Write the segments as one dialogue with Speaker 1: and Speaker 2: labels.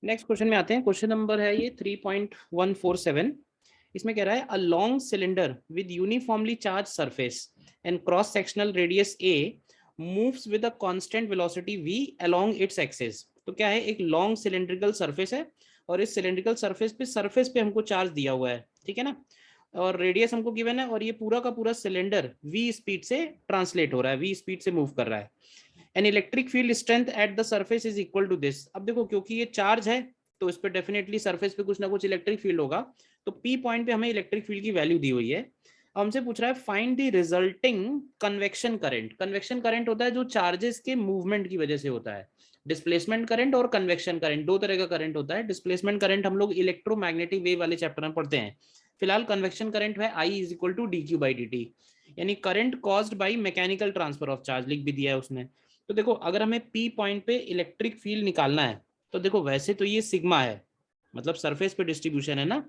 Speaker 1: Next question में आते हैं। क्वेश्चन नंबर है ये 3.147। इसमें कह रहा है a long cylinder with uniformly charge surface and cross sectional radius A moves with a constant velocity v along its axis. तो क्या है, एक लॉन्ग सिलेंड्रिकल सरफेस है और इस सिलेंड्रिकल सरफेस पे हमको चार्ज दिया हुआ है, ठीक है ना, और रेडियस हमको गिवन है, और ये पूरा का पूरा सिलेंडर v स्पीड से ट्रांसलेट हो रहा है, v स्पीड से मूव कर रहा है। An electric field strength at the surface is equal to this. अब देखो, क्योंकि ये चार्ज है तो इस पर डेफिनेटली सरफेस पे कुछ ना कुछ इलेक्ट्रिक फील्ड होगा, तो पी पॉइंट पे हमें इलेक्ट्रिक फील्ड की वैल्यू दी हुई है। अब हमसे पूछ रहा है find the resulting convection current. Convection current होता है जो चार्जेस के मूवमेंट की वजह से होता है। डिस्प्लेसमेंट करंट और कन्वेक्शन करंट दो तरह का करंट होता है। डिस्प्लेसमेंट करंट हम लोग इलेक्ट्रोमैग्नेटिक वेव वाले चैप्टर में पढ़ते हैं। फिलहाल कन्वेक्शन करंट है I is equal to D Q by D T, यानी current caused by mechanical transfer of charge, लिख भी दिया है उसने। तो देखो, अगर हमें पी पॉइंट पे इलेक्ट्रिक फील्ड निकालना है तो देखो, वैसे तो ये सिग्मा है, मतलब सरफेस पे डिस्ट्रीब्यूशन है ना,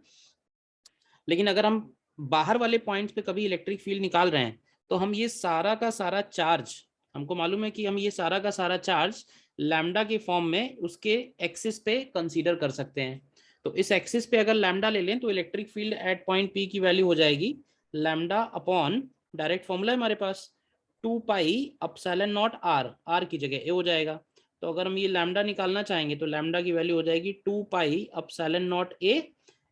Speaker 1: लेकिन अगर हम बाहर वाले पॉइंट्स पे कभी इलेक्ट्रिक फील्ड निकाल रहे हैं तो हम ये सारा का सारा चार्ज, हमको मालूम है कि हम ये सारा का सारा चार्ज लैम्डा के फॉर्म में उसके एक्सिस पे कंसीडर कर सकते हैं। तो इस एक्सिस पे अगर लैम्डा ले लें तो electric field at point P की वैल्यू हो जाएगी लैम्डा अपॉन, डायरेक्ट फॉर्मूला है हमारे पास, 2 pi epsilon not R, R की जगह ए हो जाएगा। तो अगर हम ये लैम्डा निकालना चाहेंगे तो लैम्डा की वैल्यू हो जाएगी 2 pi epsilon not A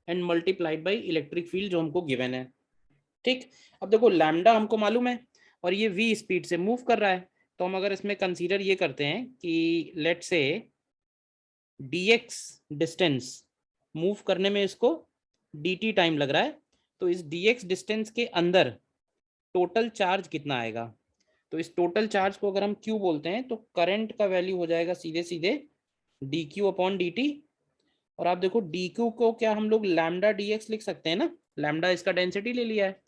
Speaker 1: and multiplied by electric field जो हमको गिवन है। ठीक, अब देखो लैम्डा हमको मालूम है और ये v स्पीड से मूव कर रहा है, तो हम अगर इसमें कंसीडर ये करते हैं कि लेट से dx डिस्टेंस मूव करने में इसको dt टाइम लग रहा है, तो इस dx डिस्टेंस के अंदर टोटल चार्ज कितना आएगा। तो इस टोटल चार्ज को अगर हम q बोलते हैं तो करंट का वैल्यू हो जाएगा सीधे सीधे dq अपॉन dt। और आप देखो dq को क्या हम लोग लैम्डा dx लिख सकते हैं ना, लैम्डा इसका डेंसिटी ले लिया है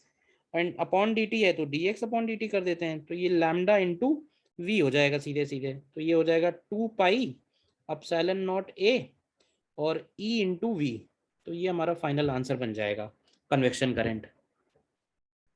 Speaker 1: एंड अपॉन dt है तो dx अपॉन dt कर देते हैं, तो ये लैम्डा इंटू वी हो जाएगा सीधे सीधे। तो ये हो जाएगा 2 पाई अपसाइलन नॉट ए और ई इंटू वी। तो ये हमारा फाइनल आंसर बन जाएगा कन्वेक्शन करंट।